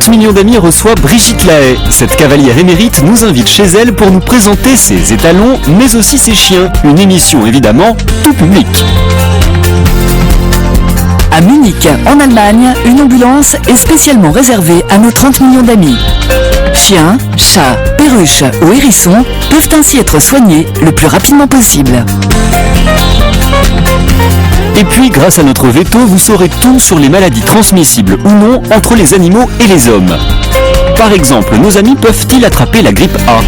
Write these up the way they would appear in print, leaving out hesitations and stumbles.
Millions d'amis reçoit Brigitte Lahaie. Cette cavalière émérite nous invite chez elle pour nous présenter ses étalons, mais aussi ses chiens. Une émission évidemment tout public. À Munich, en Allemagne, une ambulance est spécialement réservée à nos 30 millions d'amis. Chiens, chats, perruches ou hérissons peuvent ainsi être soignés le plus rapidement possible. Et puis, grâce à notre veto, vous saurez tout sur les maladies transmissibles ou non entre les animaux et les hommes. Par exemple, nos amis peuvent-ils attraper la grippe A ?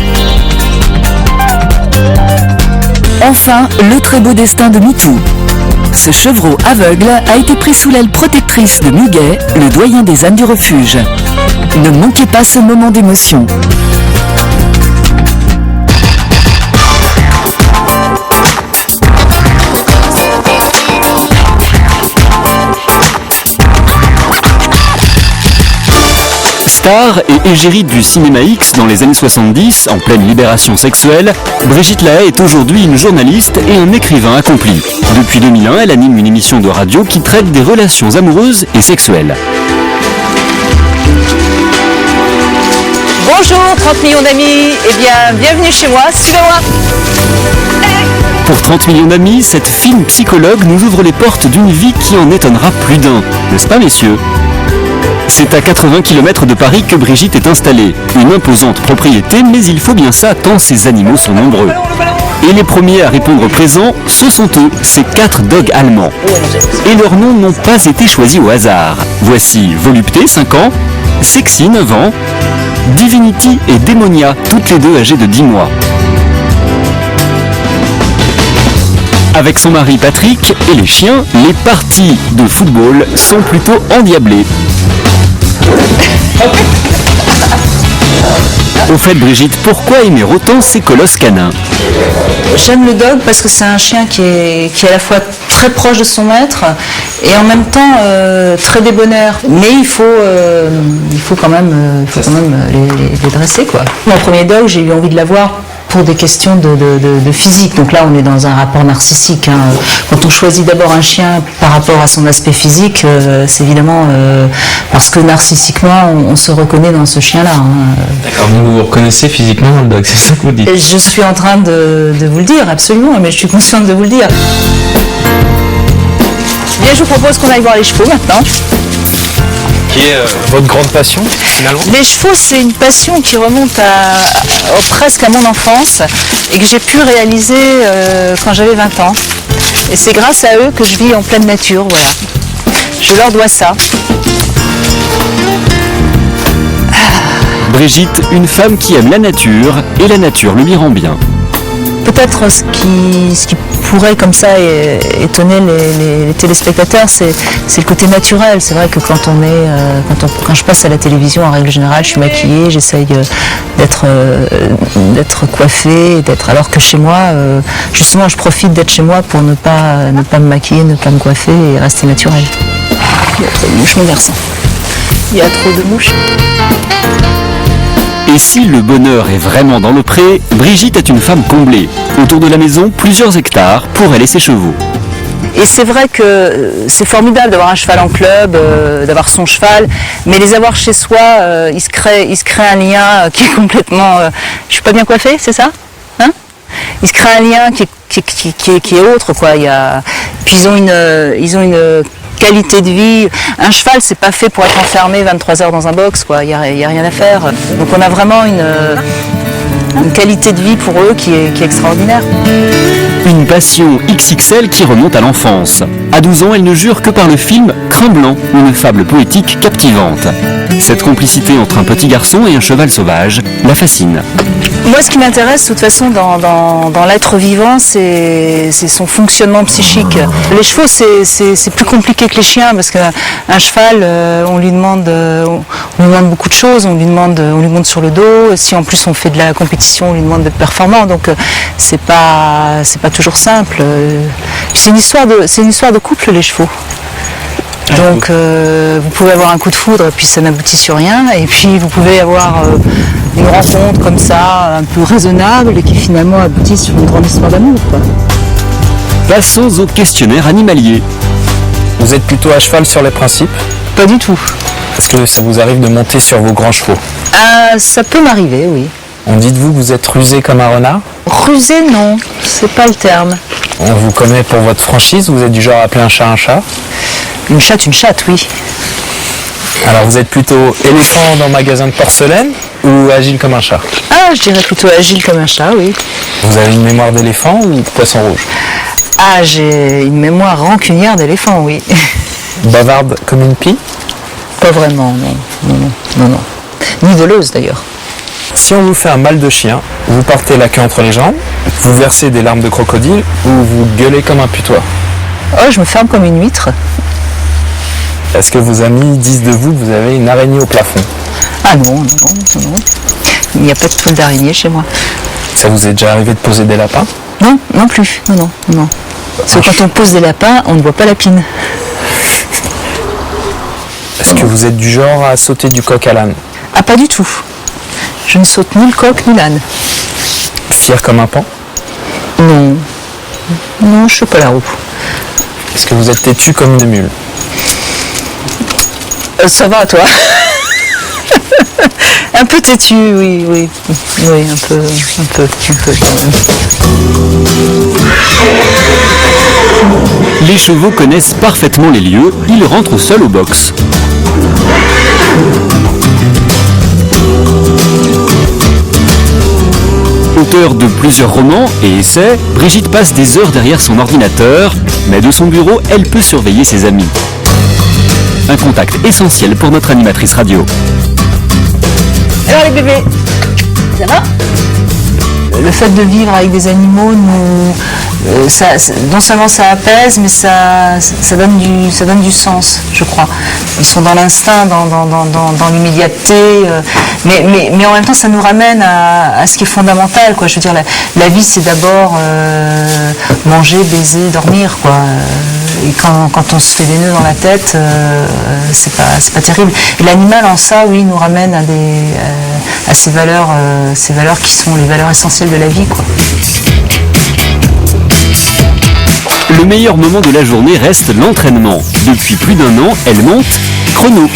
Enfin, le très beau destin de Mitou. Ce chevreau aveugle a été pris sous l'aile protectrice de Muguet, le doyen des ânes du refuge. Ne manquez pas ce moment d'émotion. Star et égérie du cinéma X dans les années 70, en pleine libération sexuelle, Brigitte Lahaie est aujourd'hui une journaliste et un écrivain accompli. Depuis 2001, elle anime une émission de radio qui traite des relations amoureuses et sexuelles. Bonjour 30 millions d'amis, bienvenue chez moi, suivez-moi. Pour 30 millions d'amis, cette fine psychologue nous ouvre les portes d'une vie qui en étonnera plus d'un, n'est-ce pas messieurs ? C'est à 80 km de Paris que Brigitte est installée. Une imposante propriété, mais il faut bien ça tant ces animaux sont nombreux. Et les premiers à répondre présent, ce sont eux, ces 4 dogs allemands. Et leurs noms n'ont pas été choisis au hasard. Voici Volupté, 5 ans, Sexy, 9 ans, Divinity et Démonia, toutes les deux âgées de 10 mois. Avec son mari Patrick et les chiens, les parties de football sont plutôt endiablées. Au fait Brigitte, pourquoi aimer autant ces colosses canins ? J'aime le dog parce que c'est un chien qui est à la fois très proche de son maître et en même temps très débonnaire. Mais il faut quand même les dresser, quoi. Mon premier dog, j'ai eu envie de l'avoir pour des questions de physique. Donc là, on est dans un rapport narcissique. Hein. Quand on choisit d'abord un chien par rapport à son aspect physique, c'est évidemment parce que narcissiquement, on se reconnaît dans ce chien-là. Hein. D'accord, vous vous reconnaissez physiquement dans le dog, c'est ça que vous dites ? Je suis en train de vous le dire, absolument, mais je suis consciente de vous le dire. Bien, je vous propose qu'on aille voir les chevaux maintenant. Qui est votre grande passion, finalement ? Les chevaux, c'est une passion qui remonte presque à mon enfance et que j'ai pu réaliser quand j'avais 20 ans. Et c'est grâce à eux que je vis en pleine nature, voilà. Je leur dois ça. Brigitte, une femme qui aime la nature, et la nature le lui rend bien. Peut-être ce qui pourrait comme ça étonner les téléspectateurs, c'est le côté naturel. C'est vrai que quand je passe à la télévision, en règle générale, je suis maquillée, j'essaye d'être coiffée, alors que chez moi, justement, je profite d'être chez moi pour ne pas me maquiller, ne pas me coiffer et rester naturelle. Il y a trop de mouches, mon garçon. Il y a trop de mouches. Et si le bonheur est vraiment dans le pré, Brigitte est une femme comblée. Autour de la maison, plusieurs hectares pour elle et ses chevaux. Et c'est vrai que c'est formidable d'avoir un cheval en club, d'avoir son cheval, mais les avoir chez soi, il se crée un lien qui est complètement... je suis pas bien coiffée, c'est ça, hein? Il se crée un lien qui est autre, quoi. Puis ils ont une qualité de vie. Un cheval, c'est pas fait pour être enfermé 23 heures dans un box, quoi. Il y a rien à faire. Donc on a vraiment une qualité de vie pour eux qui est extraordinaire. Une passion XXL qui remonte à l'enfance. À 12 ans, elle ne jure que par le film Train blanc, une fable poétique captivante. Cette complicité entre un petit garçon et un cheval sauvage la fascine. Moi, ce qui m'intéresse, de toute façon, dans l'être vivant, c'est son fonctionnement psychique. Les chevaux, c'est plus compliqué que les chiens, parce qu'un cheval, on lui demande beaucoup de choses. On lui monte sur le dos. Si en plus on fait de la compétition, on lui demande d'être performant. Donc, c'est pas toujours simple. C'est une histoire de couple, les chevaux. Donc vous pouvez avoir un coup de foudre et puis ça n'aboutit sur rien, et puis vous pouvez avoir une rencontre comme ça, un peu raisonnable, et qui finalement aboutit sur une grande histoire d'amour, quoi. Passons au questionnaire animalier. Vous êtes plutôt à cheval sur les principes? Pas du tout. Est-ce que ça vous arrive de monter sur vos grands chevaux? Ça peut m'arriver, oui. On dit de vous que vous êtes rusé comme un renard? Rusé, non, c'est pas le terme. On vous connaît pour votre franchise, vous êtes du genre à appeler un chat, Une chatte, oui. Alors vous êtes plutôt éléphant dans magasin de porcelaine ou agile comme un chat? Ah, je dirais plutôt agile comme un chat, oui. Vous avez une mémoire d'éléphant ou de poisson rouge? Ah, j'ai une mémoire rancunière d'éléphant, oui. Bavarde comme une pie? Pas vraiment, non. Ni voleuse, d'ailleurs. Si on vous fait un mal de chien, vous portez la queue entre les jambes, vous versez des larmes de crocodile ou vous gueulez comme un putois? Oh, je me ferme comme une huître. Est-ce que vos amis disent de vous que vous avez une araignée au plafond? Ah non. Il n'y a pas de poule d'araignée chez moi. Ça vous est déjà arrivé de poser des lapins? Non plus. Non. Parce que quand on pose des lapins, on ne voit pas la pine. Est-ce que vous êtes du genre à sauter du coq à l'âne? Ah, pas du tout. Je ne saute ni le coq ni l'âne. Fier comme un paon? Non, je ne suis pas la roue. Est-ce que vous êtes têtu comme une mule? Ça va, toi? Un peu têtu, oui, un peu quand même. Les chevaux connaissent parfaitement les lieux, ils rentrent seuls au box. Auteur de plusieurs romans et essais, Brigitte passe des heures derrière son ordinateur, mais de son bureau, elle peut surveiller ses amis. Un contact essentiel pour notre animatrice radio. Alors les bébés, ça va? Le fait de vivre avec des animaux, non seulement ça apaise, mais ça donne du sens, je crois. Ils sont dans l'instinct, dans l'immédiateté, mais en même temps ça nous ramène à ce qui est fondamental, quoi. Je veux dire, la vie c'est d'abord manger, baiser, dormir, quoi. Et quand on se fait des nœuds dans la tête, c'est pas terrible. Et l'animal en ça, oui, nous ramène à ces valeurs qui sont les valeurs essentielles de la vie, quoi. Le meilleur moment de la journée reste l'entraînement. Depuis plus d'1 an, elle monte chrono.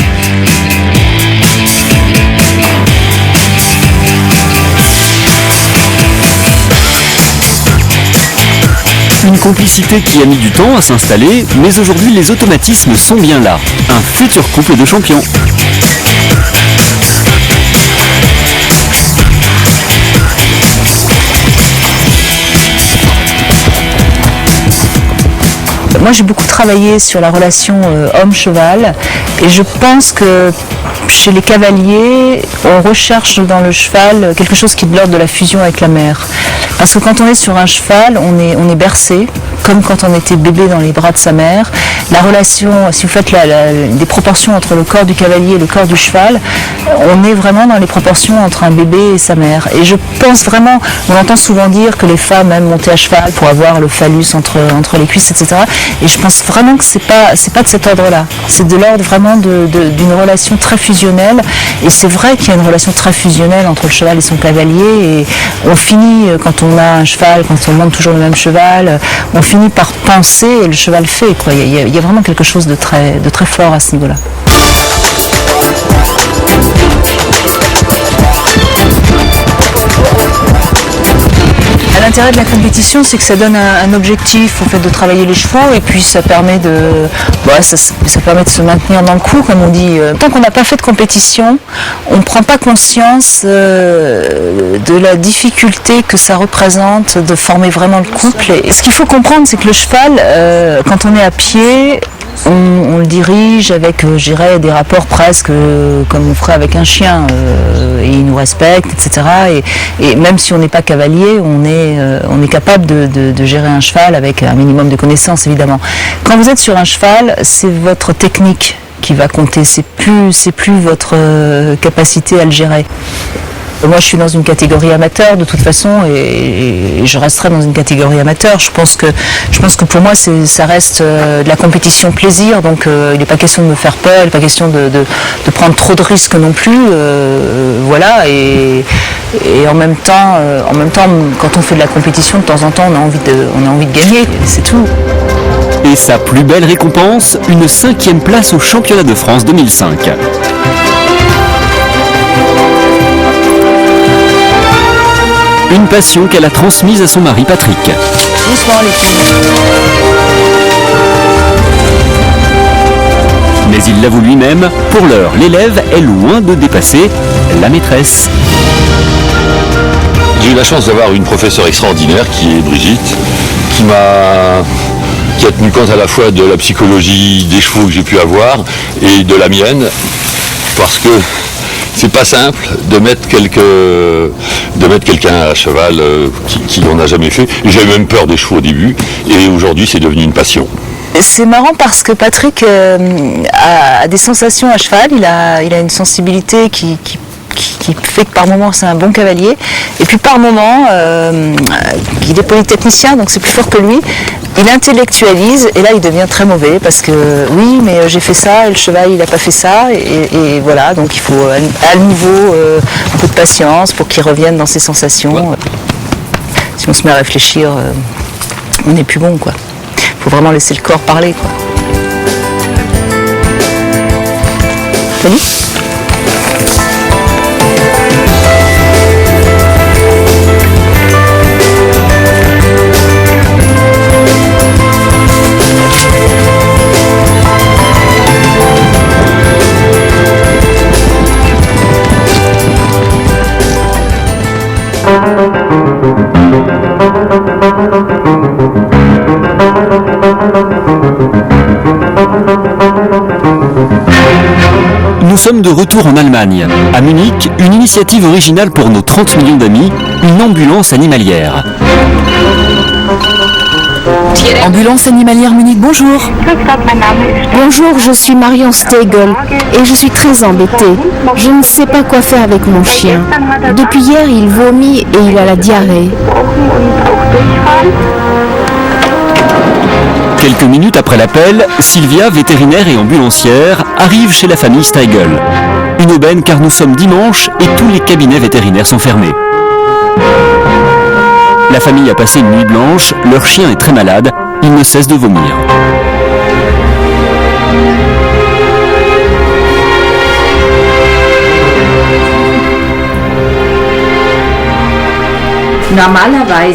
Une complicité qui a mis du temps à s'installer, mais aujourd'hui les automatismes sont bien là. Un futur couple de champions. Moi j'ai beaucoup travaillé sur la relation homme-cheval, et je pense que chez les cavaliers, on recherche dans le cheval quelque chose qui est de l'ordre de la fusion avec la mère. Parce que quand on est sur un cheval, on est bercé, comme quand on était bébé dans les bras de sa mère. La relation, si vous faites des proportions entre le corps du cavalier et le corps du cheval, on est vraiment dans les proportions entre un bébé et sa mère. Et je pense vraiment, on entend souvent dire que les femmes aiment monter à cheval pour avoir le phallus entre les cuisses, etc. Et je pense vraiment que c'est pas de cet ordre-là. C'est de l'ordre vraiment d'une relation très fusionnelle. Et c'est vrai qu'il y a une relation très fusionnelle entre le cheval et son cavalier. Et on finit, quand on a un cheval, quand on monte toujours le même cheval, on finit par penser et le cheval fait, quoi. Il y a vraiment quelque chose de très fort à ce niveau-là. À l'intérêt de la compétition, c'est que ça donne un objectif au fait de travailler les chevaux et puis ça permet ça permet de se maintenir dans le coup, comme on dit. Tant qu'on n'a pas fait de compétition, on ne prend pas conscience de la difficulté que ça représente de former vraiment le couple. Et ce qu'il faut comprendre, c'est que le cheval, quand on est à pied, on le dirige avec, je dirais, des rapports presque comme on ferait avec un chien, et il nous respecte, etc. Et même si on n'est pas cavalier, on est capable de gérer un cheval avec un minimum de connaissances, évidemment. Quand vous êtes sur un cheval, c'est votre technique qui va compter, c'est plus votre capacité à le gérer. Moi, je suis dans une catégorie amateur de toute façon et je resterai dans une catégorie amateur. Je pense que pour moi, ça reste de la compétition plaisir. Donc, il n'est pas question de me faire peur, il n'est pas question de prendre trop de risques non plus. Voilà. Et en même temps, quand on fait de la compétition, de temps en temps, on a envie de gagner. C'est tout. Et sa plus belle récompense, une 5e place au championnat de France 2005. Une passion qu'elle a transmise à son mari Patrick. Doucement les filles. Mais il l'avoue lui-même, pour l'heure, l'élève est loin de dépasser la maîtresse. J'ai eu la chance d'avoir une professeure extraordinaire qui est Brigitte, qui a tenu compte à la fois de la psychologie des chevaux que j'ai pu avoir et de la mienne, parce que c'est pas simple de mettre quelqu'un à cheval qui n'en a jamais fait. J'avais même peur des chevaux au début et aujourd'hui c'est devenu une passion. C'est marrant parce que Patrick a des sensations à cheval, il a une sensibilité qui fait que par moment c'est un bon cavalier et puis par moment il est polytechnicien donc c'est plus fort que lui, il intellectualise et là il devient très mauvais parce que oui mais j'ai fait ça et le cheval il n'a pas fait ça et voilà, donc il faut à nouveau un peu de patience pour qu'il revienne dans ses sensations. Ouais. Si on se met à réfléchir on n'est plus bon quoi, il faut vraiment laisser le corps parler quoi. Salut. Nous sommes de retour en Allemagne. À Munich, une initiative originale pour nos 30 millions d'amis, une ambulance animalière. Ambulance animalière Munich, bonjour. Bonjour, je suis Marion Stegel et je suis très embêtée. Je ne sais pas quoi faire avec mon chien. Depuis hier, il vomit et il a la diarrhée. Quelques minutes après l'appel, Sylvia, vétérinaire et ambulancière, arrive chez la famille Steigel. Une aubaine car nous sommes dimanche et tous les cabinets vétérinaires sont fermés. La famille a passé une nuit blanche, leur chien est très malade, il ne cesse de vomir.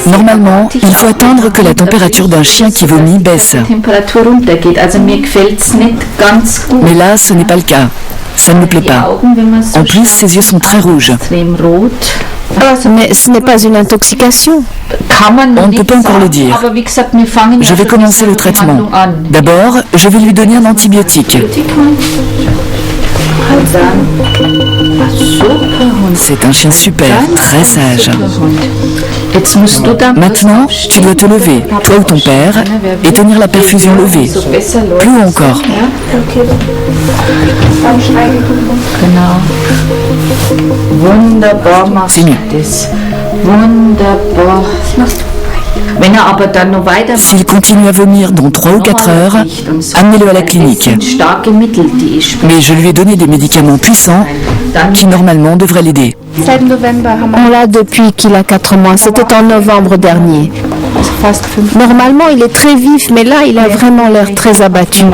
Normalement, il faut attendre que la température d'un chien qui vomit baisse. Mais là, ce n'est pas le cas. Ça ne me plaît pas. En plus, ses yeux sont très rouges. Mais ce n'est pas une intoxication. On ne peut pas encore le dire. Je vais commencer le traitement. D'abord, je vais lui donner un antibiotique. C'est un chien super, très sage. Maintenant, tu dois te lever, toi ou ton père, et tenir la perfusion levée. Plus haut encore. Fini. S'il continue à vomir dans 3 ou 4 heures, amenez-le à la clinique. Mais je lui ai donné des médicaments puissants qui normalement devraient l'aider. On l'a depuis qu'il a 4 mois. C'était en novembre dernier. Normalement, il est très vif, mais là, il a vraiment l'air très abattu.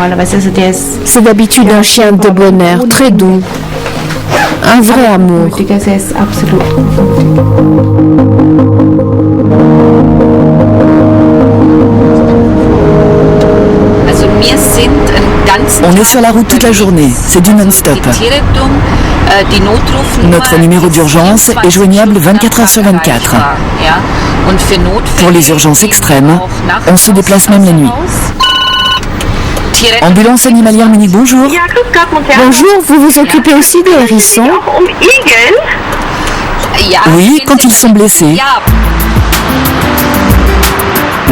C'est d'habitude un chien de bonheur, très doux. Un vrai amour. On est sur la route toute la journée, c'est du non-stop. Notre numéro d'urgence est joignable 24 heures sur 24. Pour les urgences extrêmes, on se déplace même la nuit. Ambulance animalière Munich, bonjour. Bonjour, vous vous occupez aussi des hérissons? Oui, quand ils sont blessés.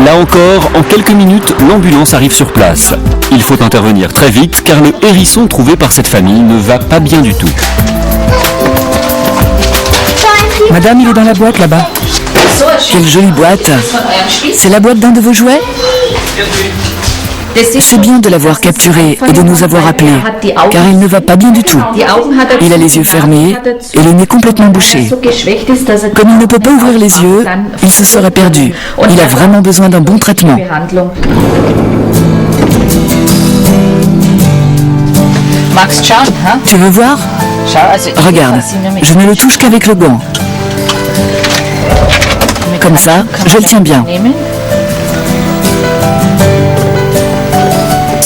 Là encore, en quelques minutes, l'ambulance arrive sur place. Il faut intervenir très vite car le hérisson trouvé par cette famille ne va pas bien du tout. Madame, il est dans la boîte là-bas. Quelle jolie boîte. C'est la boîte d'un de vos jouets? C'est bien de l'avoir capturé et de nous avoir appelés, car il ne va pas bien du tout. Il a les yeux fermés et le nez complètement bouché. Comme il ne peut pas ouvrir les yeux, il se serait perdu. Il a vraiment besoin d'un bon traitement. Tu veux voir? Regarde, je ne le touche qu'avec le gant. Comme ça, je le tiens bien.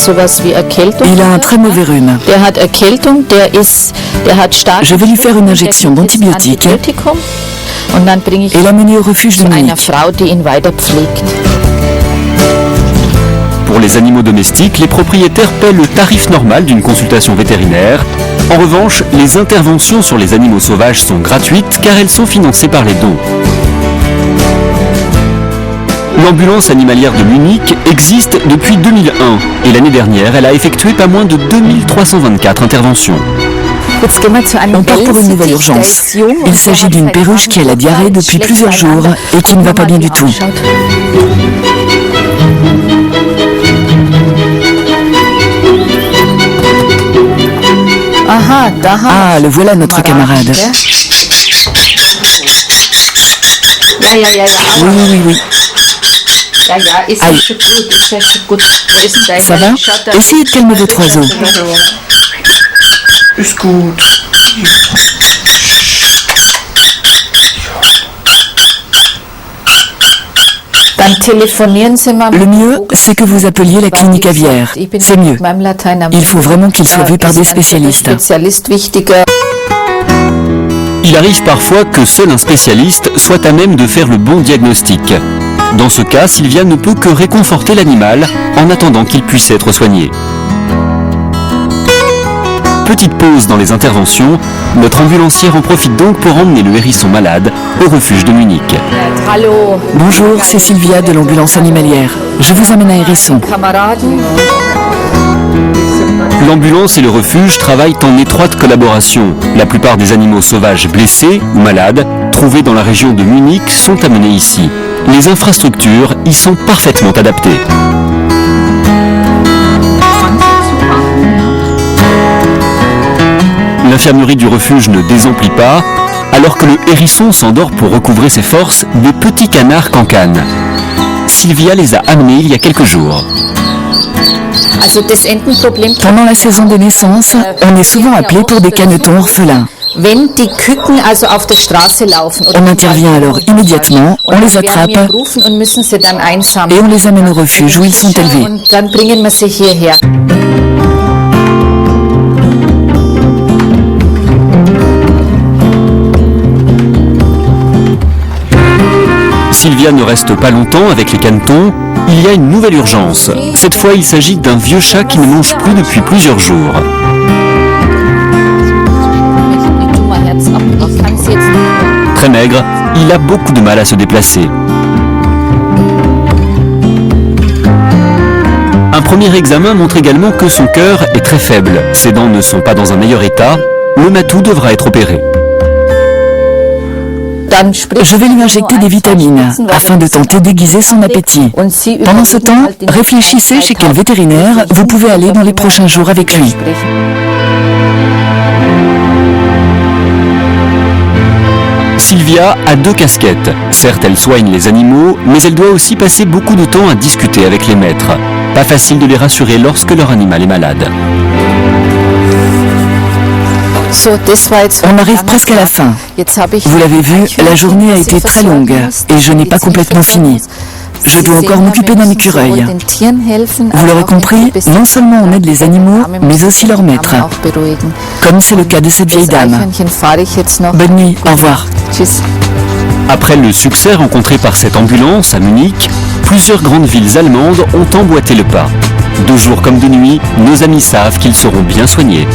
Il a un très mauvais rhume. Je vais lui faire une injection d'antibiotiques et l'amener au refuge de Munich. Pour les animaux domestiques, les propriétaires paient le tarif normal d'une consultation vétérinaire. En revanche, les interventions sur les animaux sauvages sont gratuites car elles sont financées par les dons. L'ambulance animalière de Munich existe depuis 2001 et l'année dernière, elle a effectué pas moins de 2324 interventions. On part pour une nouvelle urgence. Il s'agit d'une perruche qui a la diarrhée depuis plusieurs jours et qui ne va pas bien du tout. Ah, le voilà notre camarade. Oui. Aïe. Ça va? Essayez de calmer votre oiseau. Le mieux, c'est que vous appeliez la clinique aviaire. C'est mieux. Il faut vraiment qu'il soit vu par des spécialistes. Il arrive parfois que seul un spécialiste soit à même de faire le bon diagnostic. Dans ce cas, Sylvia ne peut que réconforter l'animal en attendant qu'il puisse être soigné. Petite pause dans les interventions, notre ambulancière en profite donc pour emmener le hérisson malade au refuge de Munich. Bonjour, c'est Sylvia de l'ambulance animalière. Je vous amène un hérisson. L'ambulance et le refuge travaillent en étroite collaboration. La plupart des animaux sauvages blessés ou malades trouvés dans la région de Munich sont amenés ici. Les infrastructures y sont parfaitement adaptées. L'infirmerie du refuge ne désemplit pas, alors que le hérisson s'endort pour recouvrer ses forces des petits canards cancanes. Sylvia les a amenés il y a quelques jours. Pendant la saison des naissances, on est souvent appelé pour des canetons orphelins. On intervient alors immédiatement, on les attrape et on les amène au refuge où ils sont élevés. Sylvia ne reste pas longtemps avec les canetons. Il y a une nouvelle urgence. Cette fois, il s'agit d'un vieux chat qui ne mange plus depuis plusieurs jours. Très maigre, il a beaucoup de mal à se déplacer. Un premier examen montre également que son cœur est très faible. Ses dents ne sont pas dans un meilleur état. Le matou devra être opéré. Je vais lui injecter des vitamines afin de tenter d'aiguiser son appétit. Pendant ce temps, réfléchissez chez quel vétérinaire vous pouvez aller dans les prochains jours avec lui. Sylvia a 2 casquettes. Certes, elle soigne les animaux, mais elle doit aussi passer beaucoup de temps à discuter avec les maîtres. Pas facile de les rassurer lorsque leur animal est malade. On arrive presque à la fin. Vous l'avez vu, la journée a été très longue et je n'ai pas complètement fini. je dois encore m'occuper d'un écureuil. Vous l'aurez compris, non seulement on aide les animaux, mais aussi leurs maîtres. Comme c'est le cas de cette vieille dame. Bonne nuit, au revoir. Après le succès rencontré par cette ambulance à Munich, plusieurs grandes villes allemandes ont emboîté le pas. De jour comme de nuit, nos amis savent qu'ils seront bien soignés.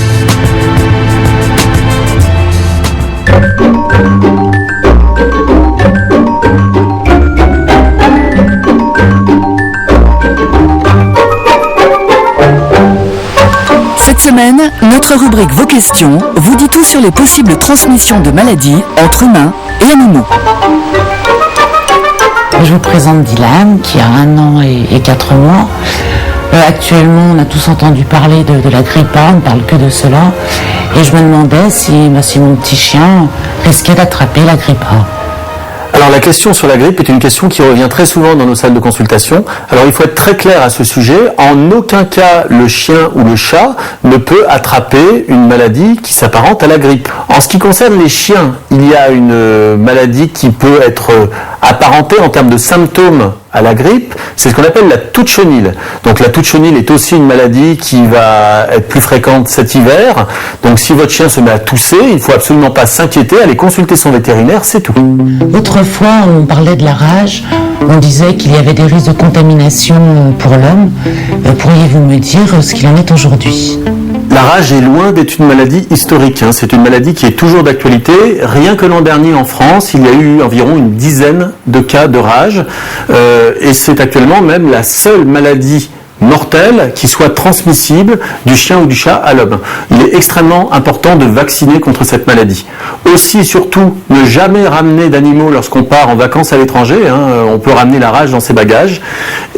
Cette semaine, notre rubrique Vos questions vous dit tout sur les possibles transmissions de maladies entre humains et animaux. Je vous présente Dylan, qui a 1 an et 4 mois. Actuellement, on a tous entendu parler de la grippe A, on ne parle que de cela. Et je me demandais si mon petit chien risquait d'attraper la grippe A. Alors la question sur la grippe est une question qui revient très souvent dans nos salles de consultation. Alors il faut être très clair à ce sujet. En aucun cas le chien ou le chat ne peut attraper une maladie qui s'apparente à la grippe. En ce qui concerne les chiens, il y a une maladie qui peut être apparentée en termes de symptômes à la grippe, c'est ce qu'on appelle la toux de chenille. Donc la toux de chenille est aussi une maladie qui va être plus fréquente cet hiver. Donc si votre chien se met à tousser, il ne faut absolument pas s'inquiéter, aller consulter son vétérinaire, c'est tout. Autrefois, on parlait de la rage, on disait qu'il y avait des risques de contamination pour l'homme. Pourriez-vous me dire ce qu'il en est aujourd'hui ? La rage est loin d'être une maladie historique. C'est une maladie qui est toujours d'actualité. Rien que l'an dernier en France, il y a eu environ une dizaine de cas de rage. Et c'est actuellement même la seule maladie mortelle qui soit transmissible du chien ou du chat à l'homme. Il est extrêmement important de vacciner contre cette maladie. Aussi, surtout, ne jamais ramener d'animaux lorsqu'on part en vacances à l'étranger. On peut ramener la rage dans ses bagages.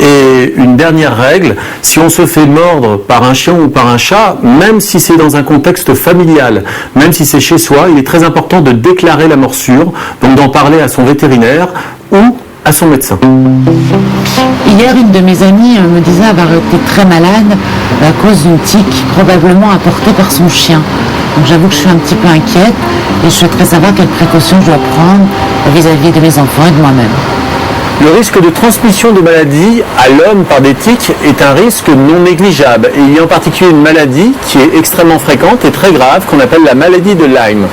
Et une dernière règle, si on se fait mordre par un chien ou par un chat, même si c'est dans un contexte familial, même si c'est chez soi, il est très important de déclarer la morsure, donc d'en parler à son vétérinaire ou à son médecin. Hier, une de mes amies me disait avoir été très malade à cause d'une tique probablement apportée par son chien. Donc j'avoue que je suis un petit peu inquiète et je souhaiterais savoir quelles précautions je dois prendre vis-à-vis de mes enfants et de moi-même. Le risque de transmission de maladies à l'homme par des tiques est un risque non négligeable. Et il y a en particulier une maladie qui est extrêmement fréquente et très grave qu'on appelle la maladie de Lyme.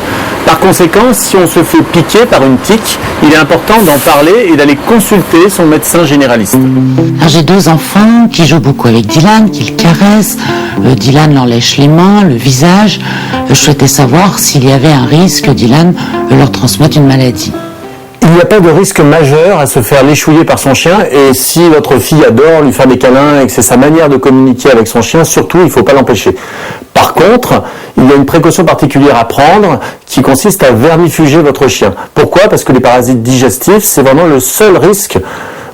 Par conséquent, si on se fait piquer par une tique, il est important d'en parler et d'aller consulter son médecin généraliste. J'ai 2 enfants qui jouent beaucoup avec Dylan, qui le caressent. Dylan leur lèche les mains, le visage. Je souhaitais savoir s'il y avait un risque que Dylan leur transmette une maladie. Il n'y a pas de risque majeur à se faire léchouiller par son chien, et si votre fille adore lui faire des câlins et que c'est sa manière de communiquer avec son chien, surtout il ne faut pas l'empêcher. Par contre, il y a une précaution particulière à prendre qui consiste à vermifuger votre chien. Pourquoi ? Parce que les parasites digestifs, c'est vraiment le seul risque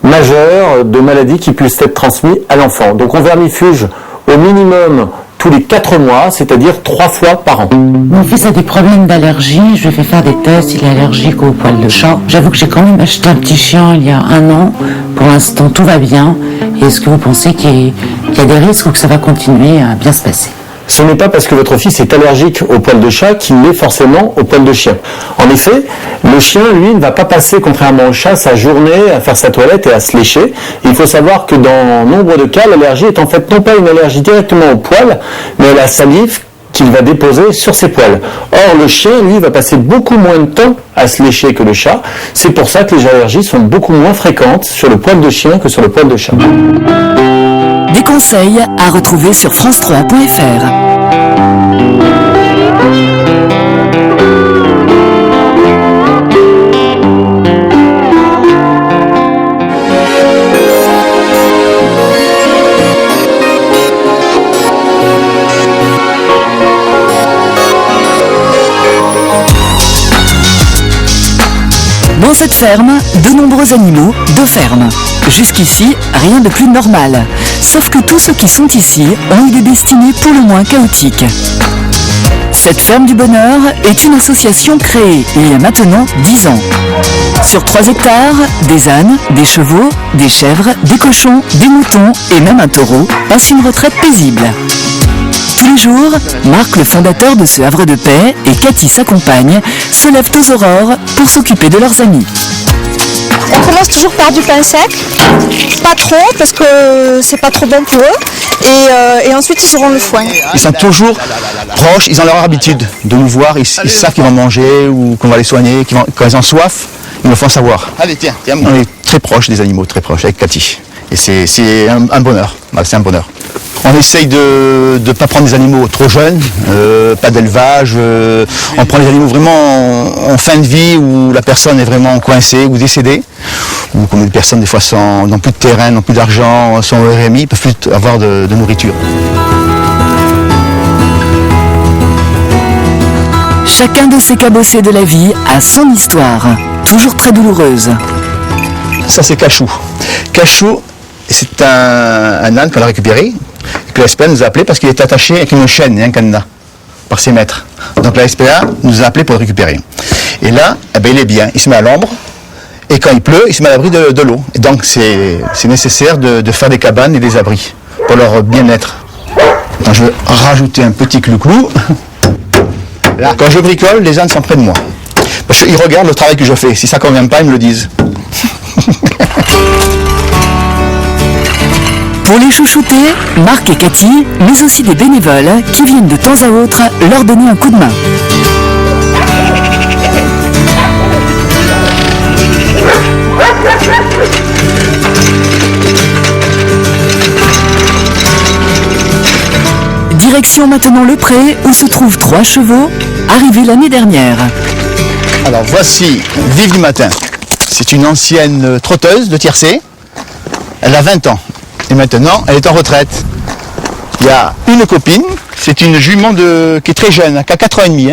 majeur de maladie qui puisse être transmis à l'enfant. Donc on vermifuge au minimum tous les 4 mois, c'est-à-dire 3 fois par an. Mon fils a des problèmes d'allergie, je lui ai fait faire des tests, il est allergique aux poils de chat. J'avoue que j'ai quand même acheté un petit chien il y a 1 an. Pour l'instant, tout va bien. Et est-ce que vous pensez qu'il y a des risques ou que ça va continuer à bien se passer ? Ce n'est pas parce que votre fils est allergique aux poils de chat qu'il l'est forcément aux poils de chien. En effet, le chien, lui, ne va pas passer, contrairement au chat, sa journée à faire sa toilette et à se lécher. Il faut savoir que dans nombre de cas, l'allergie est en fait non pas une allergie directement aux poils, mais à la salive qu'il va déposer sur ses poils. Or, le chien, lui, va passer beaucoup moins de temps à se lécher que le chat. C'est pour ça que les allergies sont beaucoup moins fréquentes sur le poil de chien que sur le poil de chat. Des conseils à retrouver sur france3.fr. Dans cette ferme, de nombreux animaux de ferme. Jusqu'ici, rien de plus normal. Sauf que tous ceux qui sont ici ont eu des destinées pour le moins chaotiques. Cette ferme du bonheur est une association créée il y a maintenant 10 ans. Sur 3 hectares, des ânes, des chevaux, des chèvres, des cochons, des moutons et même un taureau passent une retraite paisible. Tous les jours, Marc, le fondateur de ce havre de paix, et Cathy, sa compagne, se lèvent aux aurores pour s'occuper de leurs amis. On commence toujours par du pain sec, pas trop parce que c'est pas trop bon pour eux, et ensuite ils auront le foin. Ils sont toujours proches, ils ont leur habitude de nous voir, ils savent qu'ils vont manger ou qu'on va les soigner, quand ils ont soif, ils nous font savoir. Allez, tiens. On est très proches des animaux, très proches avec Cathy. Et c'est un bonheur, c'est un bonheur. On essaye de ne pas prendre des animaux trop jeunes, pas d'élevage. On prend les animaux vraiment en fin de vie où la personne est vraiment coincée ou décédée. Ou comme les personnes des fois n'ont plus de terrain, n'ont plus d'argent, sont au RMI, ne peuvent plus avoir de nourriture. Chacun de ces cabossés de la vie a son histoire, toujours très douloureuse. Ça c'est Cachou. Cachou, c'est un âne qu'on a récupéré, que la SPA nous a appelé parce qu'il est attaché avec une chaîne et un cadenas par ses maîtres. Donc la SPA nous a appelé pour le récupérer. Et là, il est bien, il se met à l'ombre, et quand il pleut, il se met à l'abri de l'eau. Et donc c'est nécessaire de faire des cabanes et des abris pour leur bien-être. Je vais rajouter un petit clou-clou. Là, quand je bricole, les ânes sont près de moi. Parce qu'ils regardent le travail que je fais. Si ça ne convient pas, ils me le disent. Pour les chouchouter, Marc et Cathy, mais aussi des bénévoles qui viennent de temps à autre leur donner un coup de main. Direction maintenant Le Pré, où se trouvent 3 chevaux, arrivés l'année dernière. Alors voici Vive du Matin. C'est une ancienne trotteuse de tiercé. Elle a 20 ans. Et maintenant, elle est en retraite. Il y a une copine, c'est une jument qui est très jeune, qui a 4 ans et demi,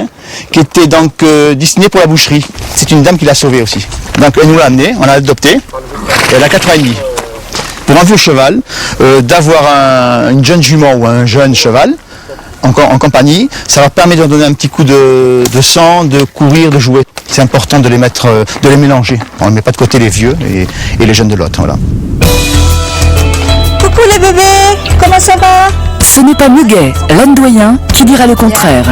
qui était donc destinée pour la boucherie. C'est une dame qui l'a sauvée aussi. Donc elle nous l'a amenée, on l'a adoptée, et elle a 4 ans et demi. Pour un vieux cheval, d'avoir une jeune jument ou un jeune cheval en compagnie, ça leur permet de leur donner un petit coup de sang, de courir, de jouer. C'est important de les mélanger. On ne met pas de côté les vieux et les jeunes de l'autre. Voilà. Coucou les bébés, comment ça va? Ce n'est pas Muguet, l'âne doyen, qui dira le contraire.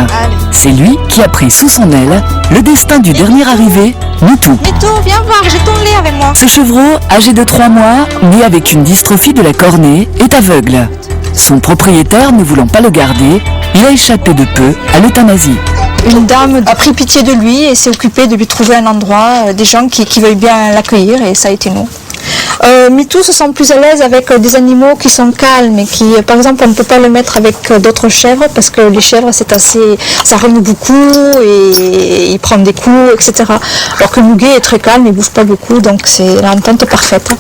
C'est lui qui a pris sous son aile le destin du dernier arrivé, Mitou. Mitou, viens voir, j'ai ton lait avec moi. Ce chevreau, âgé de 3 mois, né avec une dystrophie de la cornée, est aveugle. Son propriétaire ne voulant pas le garder, il a échappé de peu à l'euthanasie. Une dame a pris pitié de lui et s'est occupée de lui trouver un endroit, des gens qui veuillent bien l'accueillir, et ça a été nous. Mitou se sent plus à l'aise avec des animaux qui sont calmes et qui, par exemple, on ne peut pas le mettre avec d'autres chèvres parce que les chèvres, ça remue beaucoup et il prend des coups, etc. Alors que Muguet est très calme, il ne bouge pas beaucoup, donc c'est l'entente parfaite.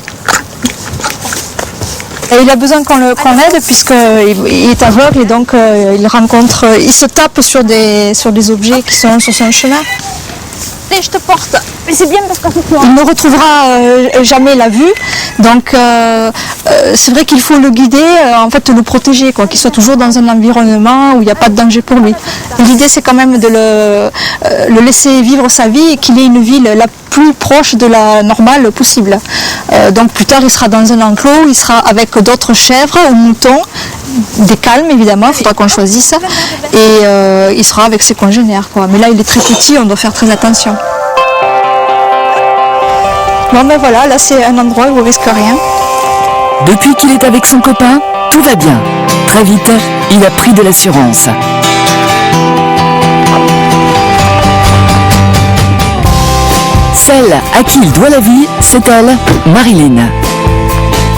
Et il a besoin qu'on l'aide puisqu'il est aveugle et donc il se tape sur des objets qui sont sur son chemin. Allez, je te porte. Mais c'est bien parce qu'il ne retrouvera jamais la vue. Donc c'est vrai qu'il faut le guider, le protéger, qu'il soit toujours dans un environnement où il n'y a pas de danger pour lui. L'idée c'est quand même de le laisser vivre sa vie et qu'il ait une vie la plus proche de la normale possible. Donc plus tard il sera dans un enclos, il sera avec d'autres chèvres ou moutons, des calmes évidemment, il faudra qu'on choisisse, et il sera avec ses congénères. Mais là il est très petit, on doit faire très attention. Bon ben voilà, là c'est un endroit où on risque rien. Depuis qu'il est avec son copain, tout va bien. Très vite, il a pris de l'assurance. Celle à qui il doit la vie, c'est elle, Marilyn.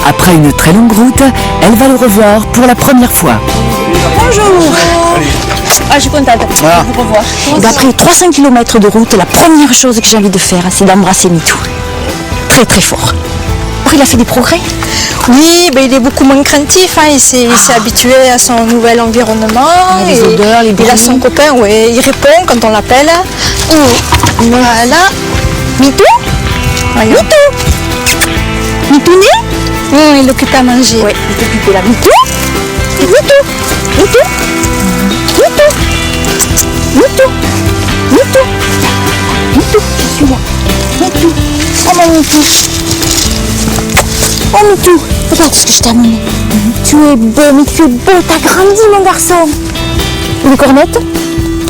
Après une très longue route, elle va le revoir pour la première fois. Bonjour. Je suis contente de vous revoir. D'après 300 km de route, la première chose que j'ai envie de faire, c'est d'embrasser Mitou. Très très fort. Il a fait des progrès? Oui, il est beaucoup moins craintif, il s'est habitué à son nouvel environnement. Les odeurs, les bruits. Il a son copain, il répond quand on l'appelle. Voilà. Mitou? Mitou? Mitouné? Il l'occupe à manger. Oui, il est occupé là. Mitou? Mitou? Mitou? Mitou? Mitou? Mitou? Mitou? Je suis là. Mitou? Oh mon Mitou! Oh Mitou, regarde ce que je t'ai amené. Tu es beau, mais tu es beau, t'as grandi mon garçon. Les cornettes?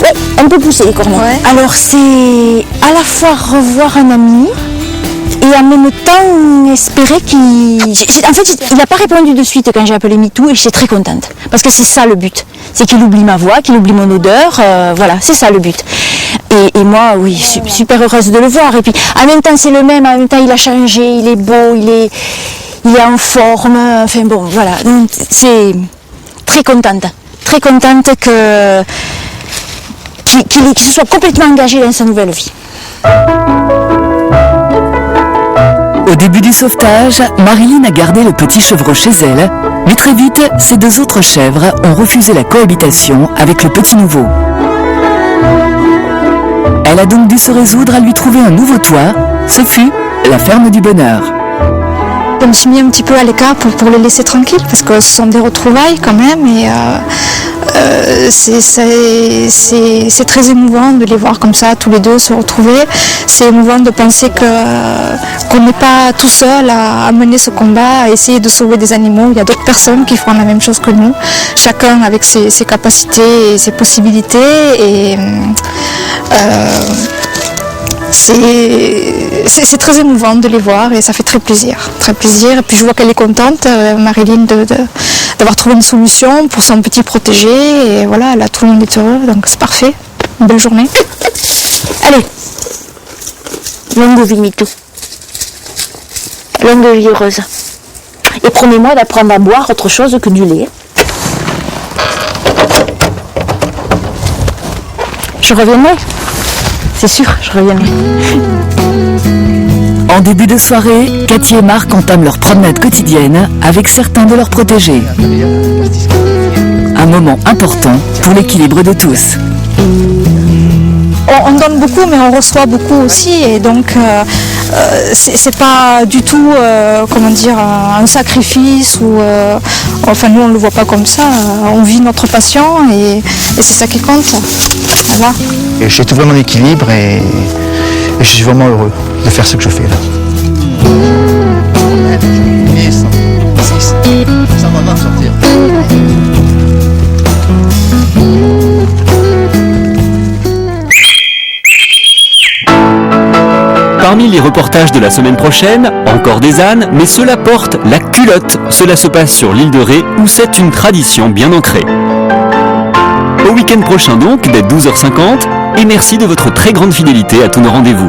Oui, un peu poussé les cornettes. Ouais. Alors c'est à la fois revoir un ami et en même temps espérer qu'il... En fait, il n'a pas répondu de suite quand j'ai appelé MeToo et j'étais très contente. Parce que c'est ça le but. C'est qu'il oublie ma voix, qu'il oublie mon odeur. Voilà, c'est ça le but. Et moi, oui, je suis super heureuse de le voir. Et puis, en même temps, c'est le même. En même temps, il a changé, il est beau, il est en forme. Enfin bon, voilà. Donc, c'est très contente. Très contente qu'il se soit complètement engagé dans sa nouvelle vie. Au début du sauvetage, Marilyn a gardé le petit chevreau chez elle, mais très vite, ces deux autres chèvres ont refusé la cohabitation avec le petit nouveau. Elle a donc dû se résoudre à lui trouver un nouveau toit. Ce fut la ferme du bonheur. Je me suis mis un petit peu à l'écart pour les laisser tranquilles, parce que ce sont des retrouvailles quand même, et c'est très émouvant de les voir comme ça, tous les deux se retrouver. C'est émouvant de penser qu'on n'est pas tout seul à mener ce combat, à essayer de sauver des animaux. Il y a d'autres personnes qui feront la même chose que nous, chacun avec ses capacités et ses possibilités. Et c'est très émouvant de les voir et ça fait très plaisir. Et puis je vois qu'elle est contente, Marilyn, d'avoir trouvé une solution pour son petit protégé. Et voilà, là tout le monde est heureux, donc c'est parfait. Une belle journée. Allez, longue vie MeToo. Longue vie heureuse. Et promets-moi d'apprendre à boire autre chose que du lait. Je reviendrai. C'est sûr, je reviendrai. En début de soirée, Cathy et Marc entament leur promenade quotidienne avec certains de leurs protégés. Un moment important pour l'équilibre de tous. On donne beaucoup, mais on reçoit beaucoup aussi, et donc c'est pas du tout, un sacrifice ou, enfin nous on le voit pas comme ça. On vit notre passion et c'est ça qui compte. Voilà. Et j'ai trouvé mon équilibre et je suis vraiment heureux de faire ce que je fais là. Ça va pas sortir. Parmi les reportages de la semaine prochaine, encore des ânes, mais cela porte la culotte. Cela se passe sur l'île de Ré, où c'est une tradition bien ancrée. Au week-end prochain donc, dès 12h50, et merci de votre très grande fidélité à tous nos rendez-vous.